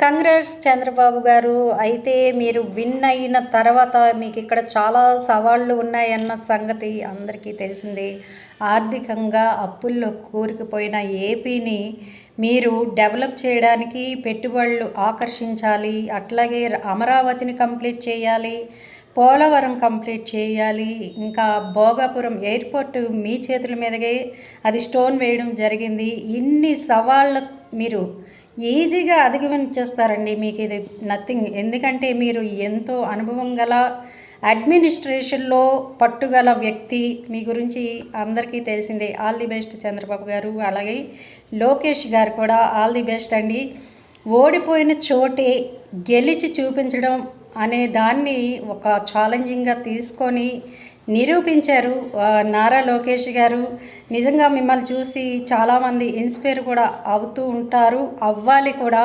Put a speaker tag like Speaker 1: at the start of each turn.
Speaker 1: Congrats Chandrababu గారు. అయితే మీరు విన్ అయిన తర్వాత మీకు ఇక్కడ చాలా సవాళ్ళు ఉన్నాయన్న సంగతి అందరికీ తెలిసిందే. ఆర్థికంగా అప్పుల్లో కూరుకుపోయిన ఏపీని మీరు డెవలప్ చేయడానికి పెట్టుబడులు ఆకర్షించాలి. అట్లాగే అమరావతిని కంప్లీట్ చేయాలి, పోలవరం కంప్లీట్ చేయాలి, ఇంకా భోగాపురం ఎయిర్పోర్ట్ మీ చేతుల మీదగే అది స్టోన్ వేయడం జరిగింది. ఇన్ని సవాళ్ళ మీరు ఈజీగా అధిగమించేస్తారండి. మీకు ఇది నథింగ్. ఎందుకంటే మీరు ఎంతో అనుభవం గల అడ్మినిస్ట్రేషన్లో పట్టుగల వ్యక్తి. మీ గురించి అందరికీ తెలిసిందే. ఆల్ ది బెస్ట్ చంద్రబాబు గారు. అలాగే లోకేష్ గారు కూడా ఆల్ ది బెస్ట్ అండి. ఓడిపోయిన చోటే గెలిచి చూపించడం అనే దాన్ని ఒక ఛాలెంజింగ్గా తీసుకొని నిరూపించారు నారా లోకేష్ గారు. నిజంగా మిమ్మల్ని చూసి చాలామంది ఇన్స్పైర్ కూడా అవుతూ ఉంటారు, అవ్వాలి కూడా.